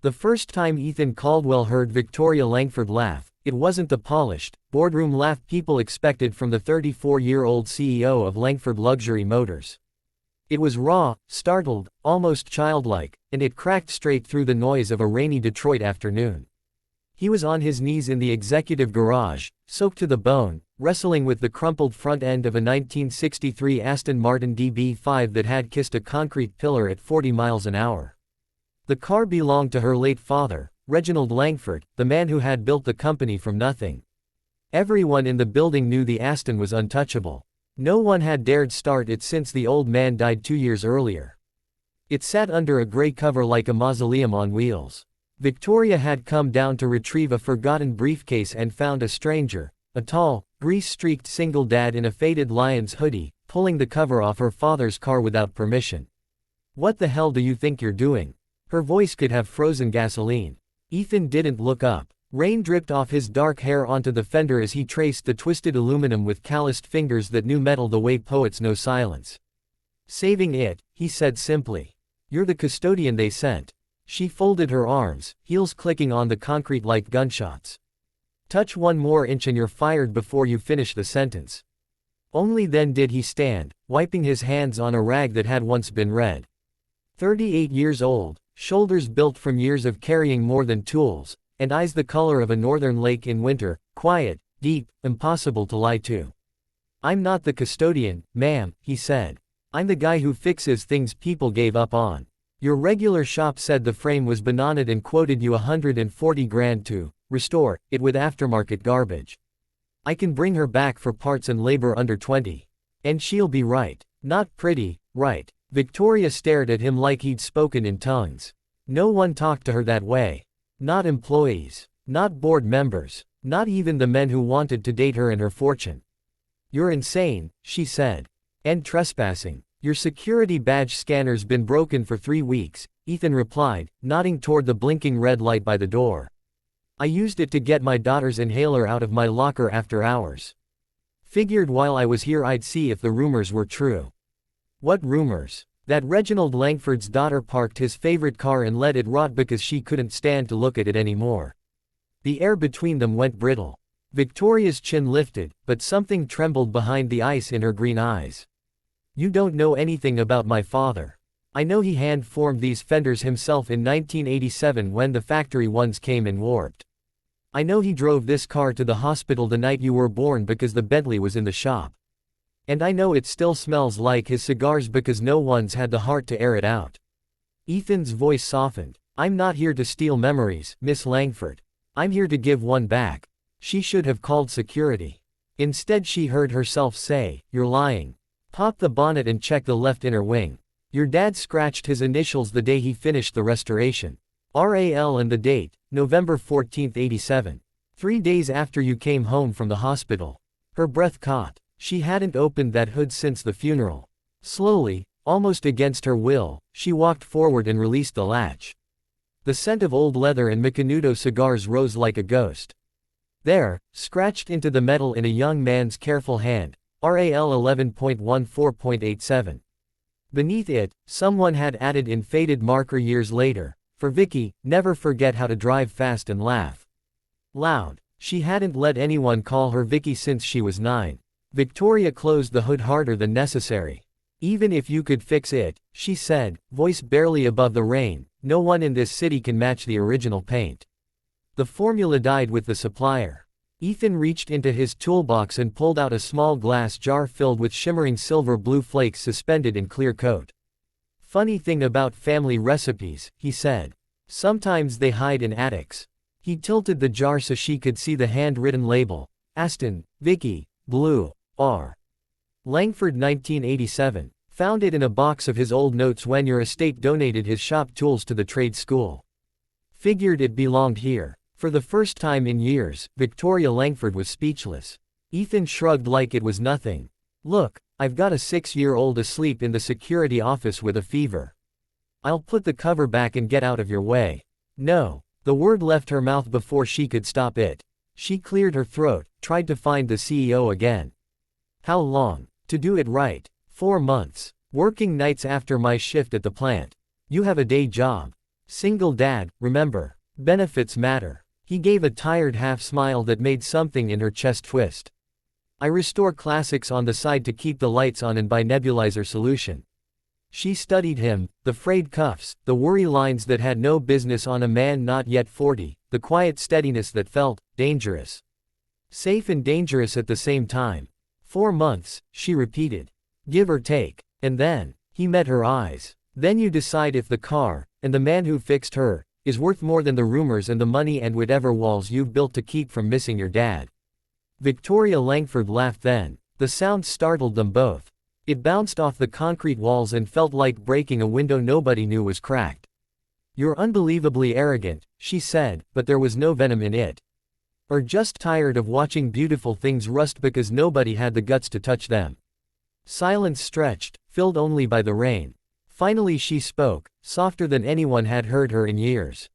The first time Ethan Caldwell heard Victoria Langford laugh, it wasn't the polished, boardroom laugh people expected from the 34-year-old CEO of Langford Luxury Motors. It was raw, startled, almost childlike, and it cracked straight through the noise of a rainy Detroit afternoon. He was on his knees in the executive garage, soaked to the bone, wrestling with the crumpled front end of a 1963 Aston Martin DB5 that had kissed a concrete pillar at 40 miles an hour. The car belonged to her late father, Reginald Langford, the man who had built the company from nothing. Everyone in the building knew the Aston was untouchable. No one had dared start it since the old man died 2 years earlier. It sat under a gray cover like a mausoleum on wheels. Victoria had come down to retrieve a forgotten briefcase and found a stranger, a tall, grease-streaked single dad in a faded Lions hoodie, pulling the cover off her father's car without permission. "What the hell do you think you're doing?" Her voice could have frozen gasoline. Ethan didn't look up. Rain dripped off his dark hair onto the fender as he traced the twisted aluminum with calloused fingers that knew metal the way poets know silence. "Saving it," he said simply. "You're the custodian they sent." She folded her arms, heels clicking on the concrete like gunshots. "Touch one more inch and you're fired before you finish the sentence." Only then did he stand, wiping his hands on a rag that had once been red. 38 years old, shoulders built from years of carrying more than tools, and eyes the color of a northern lake in winter, quiet, deep, impossible to lie to. "I'm not the custodian, ma'am," he said. "I'm the guy who fixes things people gave up on. Your regular shop said the frame was bananaed and quoted you $140,000 to restore it with aftermarket garbage. I can bring her back for parts and labor under 20. And she'll be right. Not pretty, right?" Victoria stared at him like he'd spoken in tongues. No one talked to her that way. Not employees. Not board members. Not even the men who wanted to date her and her fortune. "You're insane," she said. "And trespassing. Your security badge scanner's been broken for 3 weeks, Ethan replied, nodding toward the blinking red light by the door. "I used it to get my daughter's inhaler out of my locker after hours. Figured while I was here I'd see if the rumors were true." "What rumors?" "That Reginald Langford's daughter parked his favorite car and let it rot because she couldn't stand to look at it anymore." The air between them went brittle. Victoria's chin lifted, but something trembled behind the ice in her green eyes. "You don't know anything about my father. I know he hand-formed these fenders himself in 1987 when the factory ones came in warped. I know he drove this car to the hospital the night you were born because the Bentley was in the shop. And I know it still smells like his cigars because no one's had the heart to air it out." Ethan's voice softened. "I'm not here to steal memories, Miss Langford. I'm here to give one back." She should have called security. Instead she heard herself say, "You're lying. Pop the bonnet and check the left inner wing. Your dad scratched his initials the day he finished the restoration. RAL and the date, November 14, 87. 3 days after you came home from the hospital." Her breath caught. She hadn't opened that hood since the funeral. Slowly, almost against her will, she walked forward and released the latch. The scent of old leather and Macanudo cigars rose like a ghost. There, scratched into the metal in a young man's careful hand, RAL 11.14.87. Beneath it, someone had added in faded marker years later, "For Vicky, never forget how to drive fast and laugh loud." She hadn't let anyone call her Vicky since she was 9. Victoria closed the hood harder than necessary. "Even if you could fix it," she said, voice barely above the rain, "no one in this city can match the original paint. The formula died with the supplier." Ethan reached into his toolbox and pulled out a small glass jar filled with shimmering silver-blue flakes suspended in clear coat. "Funny thing about family recipes," he said. "Sometimes they hide in attics." He tilted the jar so she could see the handwritten label, Aston, Vicky, Blue, R. Langford 1987. Found it in a box of his old notes when your estate donated his shop tools to the trade school. Figured it belonged here. For the first time in years, Victoria Langford was speechless. Ethan shrugged like it was nothing. "Look, I've got a 6-year-old asleep in the security office with a fever. I'll put the cover back and get out of your way." "No." The word left her mouth before she could stop it. She cleared her throat, tried to find the CEO again. "How long? To do it right. 4 months. Working nights after my shift at the plant. You have a day job." Single dad, remember. Benefits matter. He gave a tired half smile that made something in her chest twist. I restore classics on the side to keep the lights on and buy nebulizer solution. She studied him, the frayed cuffs, the worry lines that had no business on a man not yet 40, the quiet steadiness that felt dangerous. Safe and dangerous at the same time. 4 months, she repeated. Give or take. And then, he met her eyes. Then you decide if the car, and the man who fixed her, is worth more than the rumors and the money and whatever walls you've built to keep from missing your dad. Victoria Langford laughed then. The sound startled them both. It bounced off the concrete walls and felt like breaking a window nobody knew was cracked. You're unbelievably arrogant, she said, but there was no venom in it. Or just tired of watching beautiful things rust because nobody had the guts to touch them. Silence stretched, filled only by the rain. Finally she spoke, softer than anyone had heard her in years.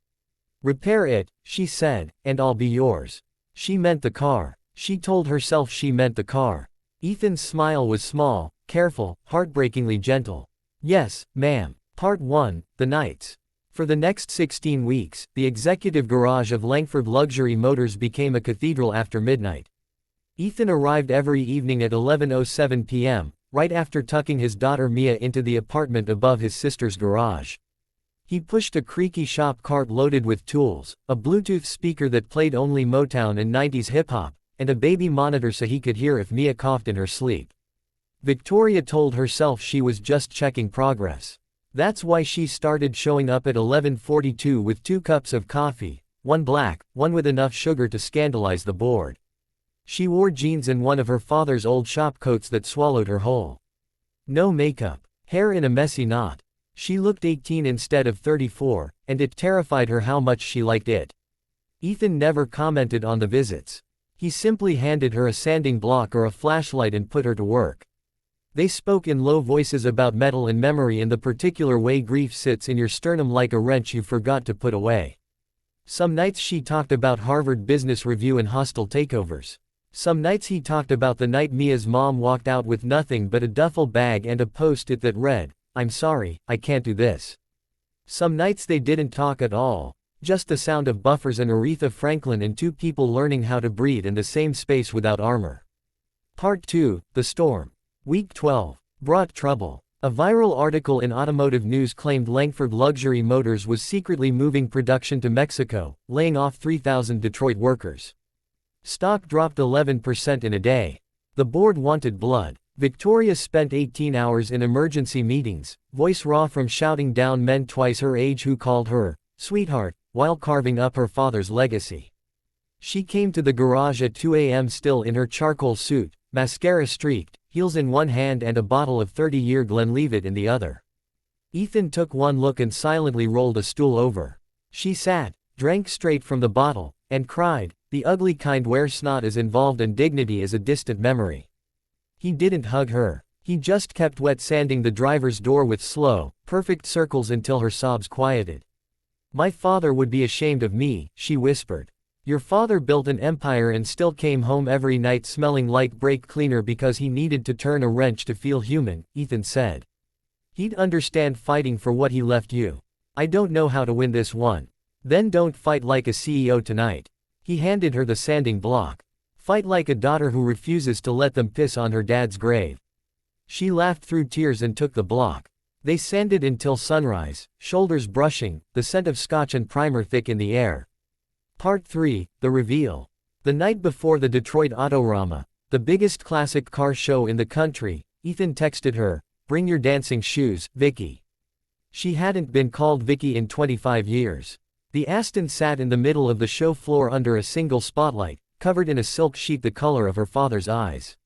Repair it, she said, and I'll be yours. She meant the car. She told herself she meant the car. Ethan's smile was small, careful, heartbreakingly gentle. Yes, ma'am. Part 1, The Nights. For the next 16 weeks, the executive garage of Langford Luxury Motors became a cathedral after midnight. Ethan arrived every evening at 11:07 p.m., right after tucking his daughter Mia into the apartment above his sister's garage. He pushed a creaky shop cart loaded with tools, a Bluetooth speaker that played only Motown and 90s hip-hop, and a baby monitor so he could hear if Mia coughed in her sleep. Victoria told herself she was just checking progress. That's why she started showing up at 11:42 with 2 cups of coffee, one black, one with enough sugar to scandalize the board. She wore jeans and one of her father's old shop coats that swallowed her whole. No makeup, hair in a messy knot. She looked 18 instead of 34, and it terrified her how much she liked it. Ethan never commented on the visits. He simply handed her a sanding block or a flashlight and put her to work. They spoke in low voices about metal and memory in the particular way grief sits in your sternum like a wrench you forgot to put away. Some nights she talked about Harvard Business Review and hostile takeovers. Some nights he talked about the night Mia's mom walked out with nothing but a duffel bag and a post-it that read, "I'm sorry, I can't do this." Some nights they didn't talk at all, just the sound of buffers and Aretha Franklin and 2 people learning how to breathe in the same space without armor. Part 2, The Storm. Week 12. Brought trouble. A viral article in Automotive News claimed Langford Luxury Motors was secretly moving production to Mexico, laying off 3,000 Detroit workers. Stock dropped 11% in a day. The board wanted blood. Victoria spent 18 hours in emergency meetings, voice raw from shouting down men twice her age who called her sweetheart, while carving up her father's legacy. She came to the garage at 2 a.m. still in her charcoal suit, mascara streaked, heels in one hand and a bottle of 30-year Glenlivet in the other. Ethan took one look and silently rolled a stool over. She sat, drank straight from the bottle, and cried, the ugly kind where snot is involved and dignity is a distant memory. He didn't hug her. He just kept wet sanding the driver's door with slow, perfect circles until her sobs quieted. My father would be ashamed of me, she whispered. Your father built an empire and still came home every night smelling like brake cleaner because he needed to turn a wrench to feel human, Ethan said. He'd understand fighting for what he left you. I don't know how to win this one. Then don't fight like a CEO tonight. He handed her the sanding block. Fight like a daughter who refuses to let them piss on her dad's grave. She laughed through tears and took the block. They sanded until sunrise, shoulders brushing, the scent of scotch and primer thick in the air. Part 3, The Reveal. The night before the Detroit Autorama, the biggest classic car show in the country, Ethan texted her, "Bring your dancing shoes, Vicky." She hadn't been called Vicky in 25 years. The Aston sat in the middle of the show floor under a single spotlight, covered in a silk sheet the color of her father's eyes.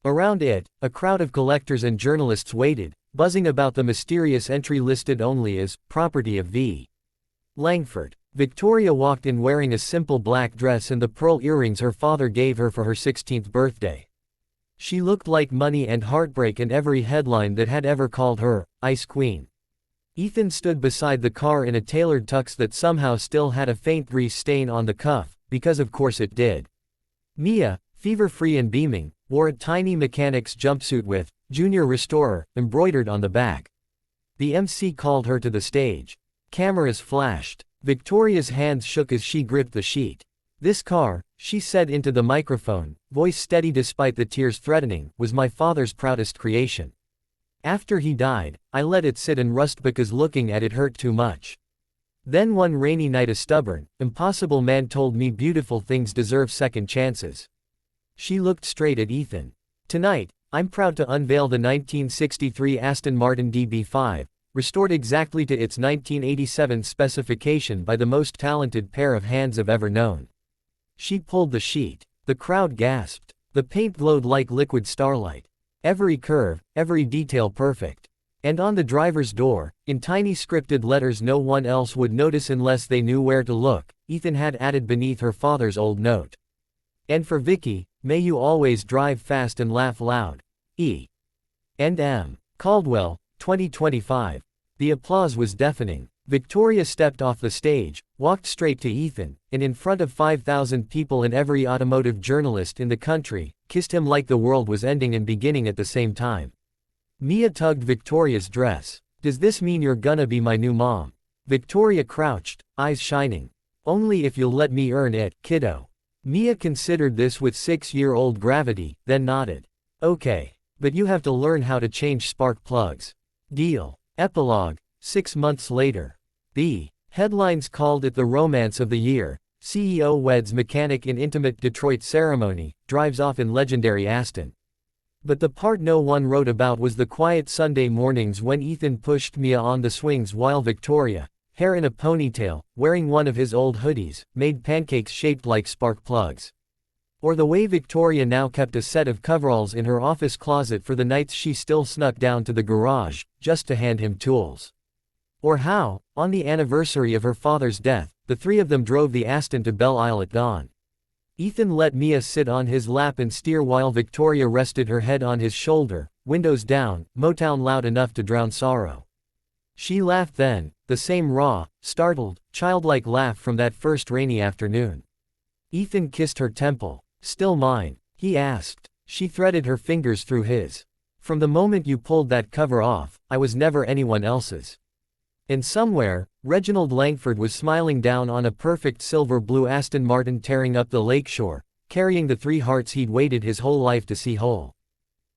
Around it, a crowd of collectors and journalists waited, buzzing about the mysterious entry listed only as property of V. Langford. Victoria walked in wearing a simple black dress and the pearl earrings her father gave her for her 16th birthday. She looked like money and heartbreak in every headline that had ever called her Ice Queen. Ethan stood beside the car in a tailored tux that somehow still had a faint grease stain on the cuff, because of course it did. Mia, fever-free and beaming, wore a tiny mechanic's jumpsuit with Junior Restorer embroidered on the back. The MC called her to the stage. Cameras flashed. Victoria's hands shook as she gripped the sheet. "This car," she said into the microphone, voice steady despite the tears threatening, "was my father's proudest creation. After he died, I let it sit and rust because looking at it hurt too much. Then one rainy night a stubborn, impossible man told me beautiful things deserve second chances." She looked straight at Ethan. "Tonight, I'm proud to unveil the 1963 Aston Martin DB5, restored exactly to its 1987 specification by the most talented pair of hands I've ever known." She pulled the sheet. The crowd gasped. The paint glowed like liquid starlight. Every curve, every detail perfect. And on the driver's door, in tiny scripted letters no one else would notice unless they knew where to look, Ethan had added beneath her father's old note. "And for Vicky, may you always drive fast and laugh loud. E. and M. Caldwell, 2025. The applause was deafening. Victoria stepped off the stage, walked straight to Ethan, and in front of 5,000 people and every automotive journalist in the country, kissed him like the world was ending and beginning at the same time. Mia tugged Victoria's dress. "Does this mean you're gonna be my new mom?" Victoria crouched, eyes shining. "Only if you'll let me earn it, kiddo." Mia considered this with 6-year-old gravity, then nodded. "Okay. But you have to learn how to change spark plugs." "Deal." Epilogue. 6 months later. The headlines called it the romance of the year. CEO weds mechanic in intimate Detroit ceremony, drives off in legendary Aston. But the part no one wrote about was the quiet Sunday mornings when Ethan pushed Mia on the swings while Victoria, hair in a ponytail, wearing one of his old hoodies, made pancakes shaped like spark plugs. Or the way Victoria now kept a set of coveralls in her office closet for the nights she still snuck down to the garage, just to hand him tools. Or how, on the anniversary of her father's death, the three of them drove the Aston to Belle Isle at dawn. Ethan let Mia sit on his lap and steer while Victoria rested her head on his shoulder, windows down, Motown loud enough to drown sorrow. She laughed then, the same raw, startled, childlike laugh from that first rainy afternoon. Ethan kissed her temple. "Still mine?" he asked. She threaded her fingers through his. "From the moment you pulled that cover off, I was never anyone else's." And somewhere, Reginald Langford was smiling down on a perfect silver-blue Aston Martin tearing up the lakeshore, carrying the 3 hearts he'd waited his whole life to see whole.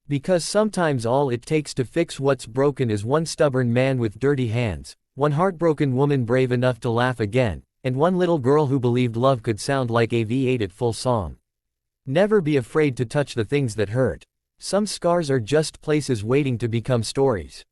Because sometimes all it takes to fix what's broken is one stubborn man with dirty hands, one heartbroken woman brave enough to laugh again, and one little girl who believed love could sound like a V8 at full song. Never be afraid to touch the things that hurt. Some scars are just places waiting to become stories.